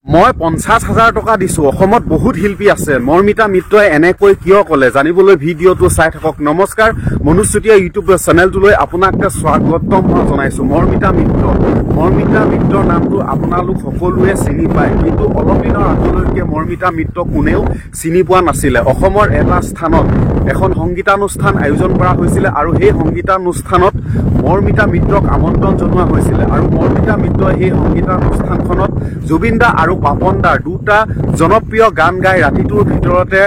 মই 50,000 টকা দিছো। অসমত বহুত শিল্পী আছে। মৰ্মিতা মিত্ৰই এনেকৈ কিয় ক'লে জানিবলৈ ভিডিঅ'টো চাই থাকক। নমস্কাৰ, মনোজ চুতীয়া ইউটিউব চেনেলটোলৈ আপোনাক স্বাগতম জনাইছো। মৰ্মিতা মিত্ৰৰ নামটো আপোনালোক সকলোৱে চিনি পায়, কিন্তু অলপ দিনৰ আগলৈকে মৰ্মিতা মিত্ৰ কোনেও চিনি পোৱা নাছিলে। অসমৰ এটা স্থানত এখন সংগীতানুষ্ঠান আয়োজন কৰা হৈছিলে আৰু সেই সংগীতানুষ্ঠানত মৰ্মিতা মিত্ৰক আমন্ত্ৰণ জনোৱা হৈছিলে আৰু মৰ্মিতা মিত্ৰই সেই সংগীতানুষ্ঠানখনত জুবিন দা আৰু পাপন দাৰ দুটা জনপ্ৰিয় গান গাই ৰাতিটোৰ ভিতৰতে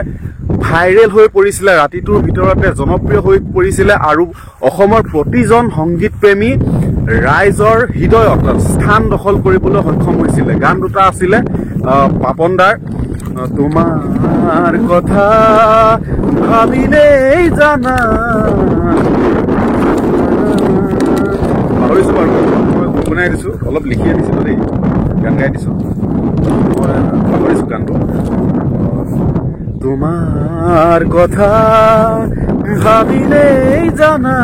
ভাইৰেল হৈ পৰিছিলে, ৰাতিটোৰ ভিতৰতে জনপ্ৰিয় হৈ পৰিছিলে আৰু অসমৰ প্ৰতিজন সংগীত প্ৰেমী ৰাইজৰ হৃদয়ত স্থান দখল কৰিবলৈ সক্ষম হৈছিলে। গান দুটা আছিলে পাপন দাৰ তোমাৰ কথা ভাবিলেই জানা, পাহৰিছো বাৰু, মই গুণগুণাই দিছো, অলপ লিখি আনিছিলো দেই, গান গাই দিছো, মই পাহৰিছো গানটো। তোমাৰ কথা ভাবিলেই জানা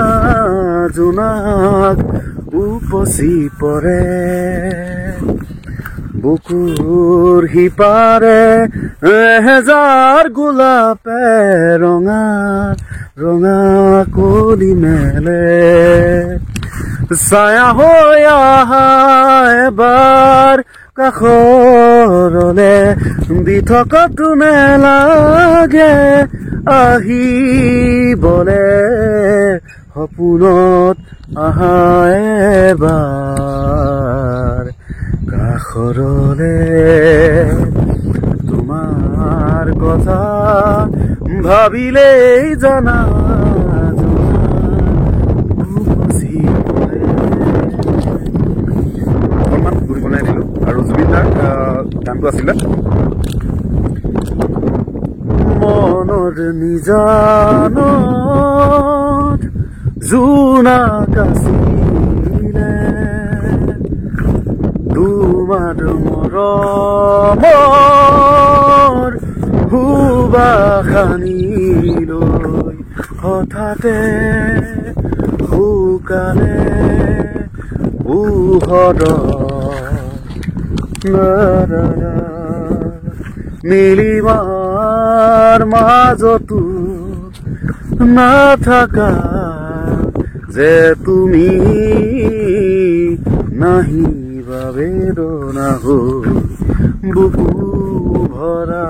জোনাক উপচি পৰে, বুকুৰ সিপাৰে এহেজাৰ গোলাপে ৰঙা ৰঙা কলি মেলে, ছায়া হৈ আহা এবাৰ কাষৰলে, দি থকাটো নেলাগে আহিবলে, সপোনত আহা এবাৰ কাষৰলে, তোমাৰ কথা ভাবিলেই জানা অকণমান গুণগুণাই দিলো। আৰু জুবিন দাৰ গানটো আছিলে মনৰ নিজানত জোনাক আছিলে, তোমাৰ মৰমৰ সুবাসনি লৈ হঠাতে শুকালে পোহৰ, নীলিমাৰ মাজতো নাথাকা যে তুমি, নাহিবা বেদনা হ'ল বুকু ভৰা,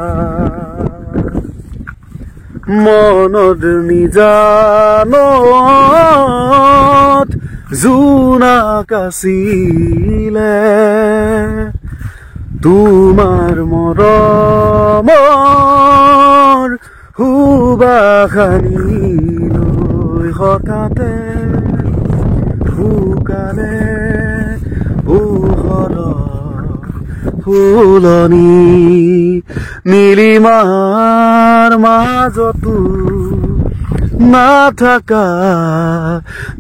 মনত নিজানত জোনাক আছিলে, তোমাৰ মৰমৰ সুবাসনি লৈ হঠাতে শুকালে পোহৰ ফুলনি, নীলিমাৰ মাজতো নাথাকা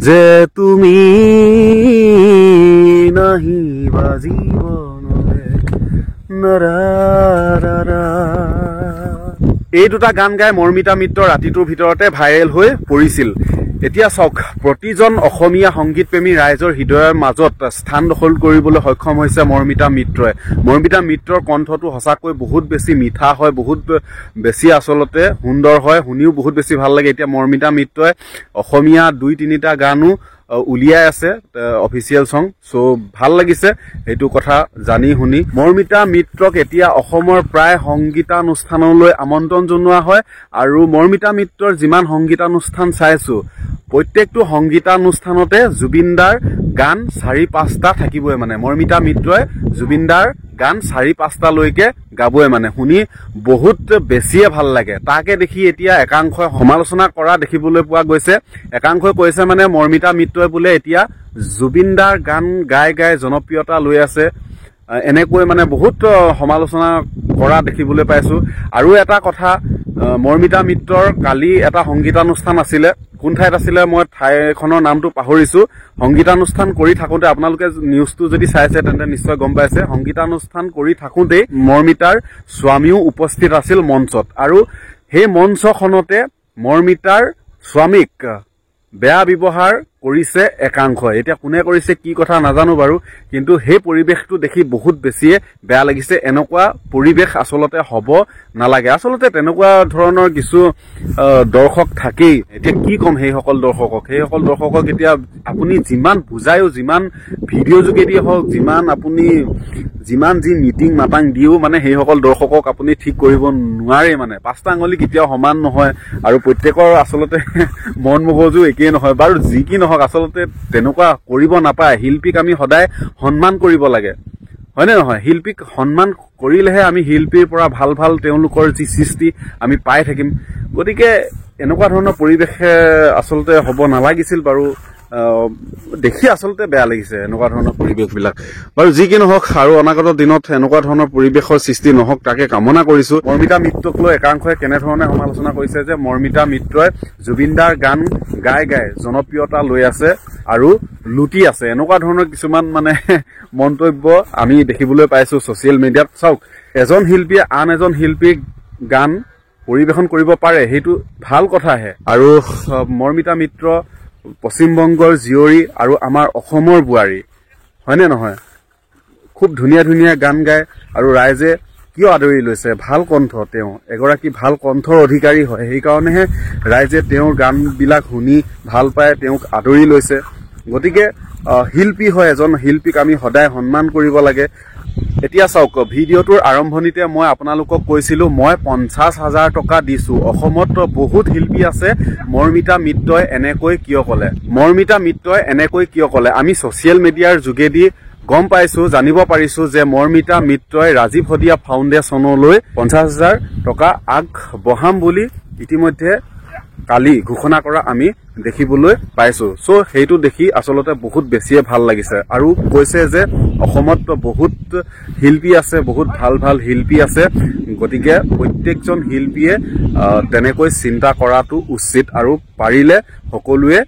যে তুমি, নাহিবা জীৱনলে নাৰা। এই দুটা গান গাই মৰ্মিতা মিত্ৰ ৰাতিটোৰ ভিতৰতে ভাইৰেল হৈ পৰিছিল। এতিয়া চাওক, প্ৰতিজন অসমীয়া সংগীত প্ৰেমী ৰাইজৰ হৃদয়ৰ মাজত স্থান দখল কৰিবলৈ সক্ষম হৈছে মৰ্মিতা মিত্ৰই। মৰ্মিতা মিত্ৰৰ কণ্ঠটো সঁচাকৈ বহুত বেছি মিঠা হয়, বহুত বেছি আচলতে সুন্দৰ হয়, শুনিও বহুত বেছি ভাল লাগে। এতিয়া মৰ্মিতা মিত্ৰই অসমীয়া 2-3টা গানো উলিয়াই আছে অফিচিয়েল চং, চ' ভাল লাগিছে সেইটো কথা জানি শুনি। মৰ্মিতা মিত্ৰক এতিয়া অসমৰ প্ৰায় সংগীতানুষ্ঠানলৈ আমন্ত্ৰণ জনোৱা হয় আৰু মৰ্মিতা মিত্ৰৰ যিমান সংগীতানুষ্ঠান চাইছো প্ৰত্যেকটো সংগীতানুষ্ঠানতে জুবিন দাৰ গান 4-5টা থাকিবই। মানে মৰ্মিতা মিত্ৰই জুবিন দাৰ গান 4-5টালৈকে গাবই, মানে শুনি বহুত বেছিয়ে ভাল লাগে। তাকে দেখি এতিয়া একাংশই সমালোচনা কৰা দেখিবলৈ পোৱা গৈছে। একাংশই কৈছে মানে মৰ্মিতা মিত্ৰই বোলে এতিয়া জুবিন দাৰ গান গাই গাই জনপ্ৰিয়তা লৈ আছে, এনেকৈ মানে বহুত সমালোচনা কৰা দেখিবলৈ পাইছো। আৰু এটা কথা, মৰ্মিতা মিত্ৰৰ কালি এটা সংগীতানুষ্ঠান আছিলে, কোন ঠাইত আছিলে মই ঠাইখনৰ নামটো পাহৰিছো। সংগীতানুষ্ঠান কৰি থাকোঁতে আপোনালোকে নিউজটো যদি চাইছে তেন্তে নিশ্চয় গম পাইছে, সংগীতানুষ্ঠান কৰি থাকোঁতেই মৰ্মিতাৰ স্বামীও উপস্থিত আছিল মঞ্চত আৰু সেই মঞ্চখনতে মৰ্মিতাৰ স্বামীক বেয়া ব্যৱহাৰ কৰিছে একাংশ। এতিয়া কোনে কৰিছে কি কথা নাজানো বাৰু, কিন্তু সেই পৰিৱেশটো দেখি বহুত বেছিয়ে বেয়া লাগিছে। এনেকুৱা পৰিৱেশ আচলতে হ'ব নালাগে। আচলতে তেনেকুৱা ধৰণৰ কিছু দৰ্শক থাকেই। এতিয়া কি ক'ম সেইসকল দৰ্শকক এতিয়া আপুনি যিমান বুজায়ো, যিমান ভিডিঅ' যোগেদিয়ে হওক, যিমান যি মিটিং মাতাং দিও মানে সেইসকল দৰ্শকক আপুনি ঠিক কৰিব নোৱাৰে। মানে 5টা আঙুলি কেতিয়াও সমান নহয় আৰু প্ৰত্যেকৰ আচলতে মন মগজু একেই নহয়। বাৰু যি কি নহওক, আচলতে তেনেকুৱা কৰিব নাপায়। শিল্পীক আমি সদায় সন্মান কৰিব লাগে, হয়নে নহয়? শিল্পীক সন্মান কৰিলেহে আমি শিল্পীৰ পৰা ভাল ভাল তেওঁলোকৰ যি সৃষ্টি আমি পাই থাকিম। গতিকে এনেকুৱা ধৰণৰ পৰিৱেশে আচলতে হ'ব নালাগিছিল বাৰু। দেখি আচলতে বেয়া লাগিছে এনেকুৱা ধৰণৰ পৰিৱেশবিলাক। বাৰু যি কি নহওক, আৰু অনাগত দিনত এনেকুৱা ধৰণৰ পৰিৱেশৰ সৃষ্টি নহওক তাকে কামনা কৰিছো। মৰ্মিতা মিত্ৰক লৈ একাংশই কেনেধৰণে সমালোচনা কৰিছে যে মৰ্মিতা মিত্ৰই জুবিনদাৰ গান গাই জনপ্ৰিয়তা লৈ আছে আৰু লুটি আছে, এনেকুৱা ধৰণৰ কিছুমান মানে মন্তব্য আমি দেখিবলৈ পাইছো ছচিয়েল মিডিয়াত। চাওক, এজন শিল্পীয়ে আন এজন শিল্পীৰ গান পৰিৱেশন কৰিব পাৰে, সেইটো ভাল কথাহে। আৰু মৰ্মিতা মিত্ৰ পশ্চিমবংগৰ জীয়ৰী আৰু আমাৰ অসমৰ বোৱাৰী, হয়নে নহয়? খুব ধুনীয়া ধুনীয়া গান গায় আৰু ৰাইজে কিয় আদৰি লৈছে? ভাল কণ্ঠ, তেওঁ এগৰাকী ভাল কণ্ঠৰ অধিকাৰী হয়। সেইকাৰণেহে ৰাইজে তেওঁৰ গানবিলাক শুনি ভাল পায়, তেওঁক আদৰি লৈছে। গতিকে শিল্পী হয়, এজন শিল্পীক আমি সদায় সন্মান কৰিব লাগে। এতিয়া চাওক, ভিডিঅ'টোৰ আৰম্ভণিতে মই আপোনালোকক কৈছিলো মই 50,000 টকা দিছো। অসমত বহুত শিল্পী আছে, মৰ্মিতা মিত্ৰই এনেকৈ কিয় ক'লে? আমি ছচিয়েল মিডিয়াৰ যোগেদি গম পাইছো, জানিব পাৰিছো যে মৰ্মিতা মিত্ৰই ৰাজীৱ হদিয়া ফাউণ্ডেশ্যনলৈ 50,000 টকা আগবঢ়াম বুলি ইতিমধ্যে কালি ঘোষণা কৰা আমি দেখিবলৈ পাইছো। চ' সেইটো দেখি আচলতে বহুত বেছিয়ে ভাল লাগিছে। আৰু কৈছে যে অসমত বহুত শিল্পী আছে, বহুত ভাল ভাল শিল্পী আছে। গতিকে প্ৰত্যেকজন শিল্পীয়ে তেনেকৈ চিন্তা কৰাটো উচিত আৰু পাৰিলে সকলোৱে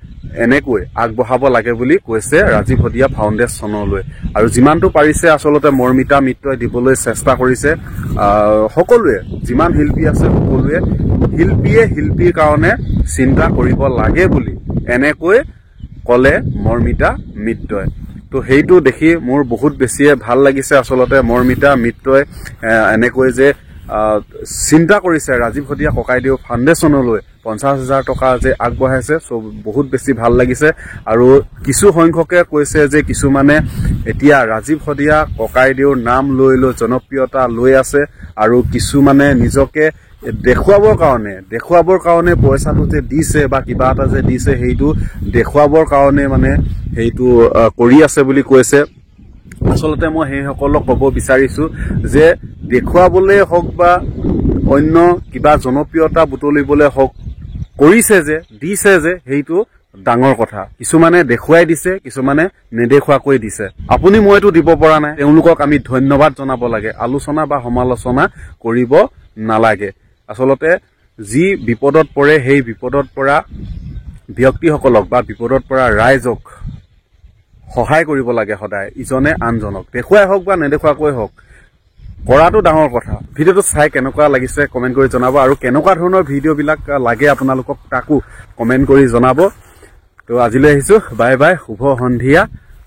এনেকৈ আগবঢ়াব লাগে বুলি কৈছে ৰাজীৱ হদিয়া ফাউণ্ডেশ্যনলৈ। আৰু যিমানটো পাৰিছে আচলতে মৰ্মিতা মিত্ৰই দিবলৈ চেষ্টা কৰিছে। সকলোৱে, যিমান শিল্পী আছে সকলোৱে শিল্পীৰ কাৰণে চিন্তা কৰিব লাগে বুলি এনেকৈ ক'লে মৰ্মিতা মিত্ৰই। তো সেইটো দেখি মোৰ বহুত বেছিয়ে ভাল লাগিছে। আচলতে মৰ্মিতা মিত্ৰই এনেকৈ যে চিন্তা কৰিছে ৰাজীৱ হদিয়া ককাইদেউ ফাউণ্ডেশ্যনলৈ 50,000 টকা যে আগবঢ়াইছে, বহুত বেছি ভাল লাগিছে। আৰু কিছু সংখ্যকে কৈছে যে কিছুমানে এতিয়া ৰাজীৱ হদিয়া ককাইদেউৰ নাম লৈ জনপ্ৰিয়তা লৈ আছে আৰু কিছুমানে নিজকে দেখুৱাবৰ কাৰণে পইচাটো যে দিছে বা কিবা এটা যে দিছে, সেইটো দেখুৱাবৰ কাৰণে মানে সেইটো কৰি আছে বুলি কৈছে। আচলতে মই সেইসকলক ক'ব বিচাৰিছো যে দেখুৱাবলৈ হওক বা অন্য কিবা জনপ্ৰিয়তা বুটলিবলৈ হওক, কৰিছে যে দিছে যে সেইটো ডাঙৰ কথা। কিছুমানে দেখুৱাই দিছে, কিছুমানে নেদেখুৱাকৈ দিছে। আপুনি মইতো দিব পৰা নাই, তেওঁলোকক আমি ধন্যবাদ জনাব লাগে। আলোচনা বা সমালোচনা কৰিব নালাগে। আচলতে যি বিপদত পৰে সেই বিপদত পৰা ব্যক্তিসকলক বা বিপদত পৰা ৰাইজক সহায় কৰিব লাগে সদায়, ইজনে আনজনক। দেখুৱাই হওক বা নেদেখুৱাকৈ হওক, কৰাটো ডাঙৰ কথা। ভিডিঅ'টো চাই কেনেকুৱা লাগিছে কমেণ্ট কৰি জনাব, আৰু কেনেকুৱা ধৰণৰ ভিডিঅ'বিলাক লাগে আপোনালোকক তাকো কমেণ্ট কৰি জনাব। তো আজিলৈ আহিছো, বাই বাই, শুভ সন্ধিয়া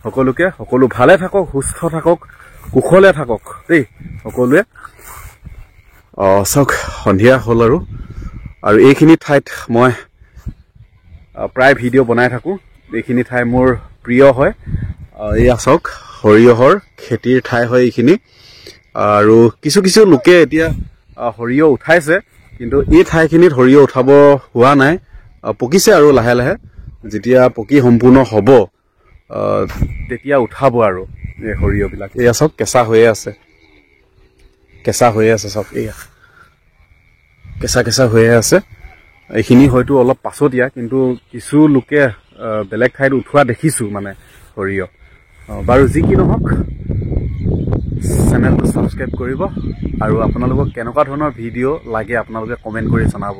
সকলোকে। সকলো ভালে থাকক, সুস্থ থাকক, কুশলে থাকক দেই সকলোৱে। চাওক, সন্ধিয়া হ'ল আৰু এইখিনি ঠাইত মই প্ৰায় ভিডিঅ' বনাই থাকোঁ। এইখিনি ঠাই মোৰ প্ৰিয় হয়। এয়া চাওক, সৰিয়হৰ খেতিৰ ঠাই হয় এইখিনি। আৰু কিছু লোকে এতিয়া সৰিয়হ উঠাইছে, কিন্তু এই ঠাইখিনিত সৰিয়হ উঠাব হোৱা নাই, পকিছে আৰু লাহে লাহে। যেতিয়া পকি সম্পূৰ্ণ হ'ব তেতিয়া উঠাব আৰু এই সৰিয়হবিলাক। এয়া চাওক, কেঁচা হৈয়ে আছে চাওক, এয়া কেঁচা হৈয়ে আছে। এইখিনি হয়তো অলপ পাছতীয়া, কিন্তু কিছু লোকে বেলেগ ঠাইত উঠোৱা দেখিছোঁ মানে সৰিয়হ। বাৰু যি কি নহওক, চেনেলটো ছাবস্ক্ৰাইব কৰিব আৰু আপোনালোকক কেনেকুৱা ধৰণৰ ভিডিঅ' লাগে আপোনালোকে কমেণ্ট কৰি জনাব।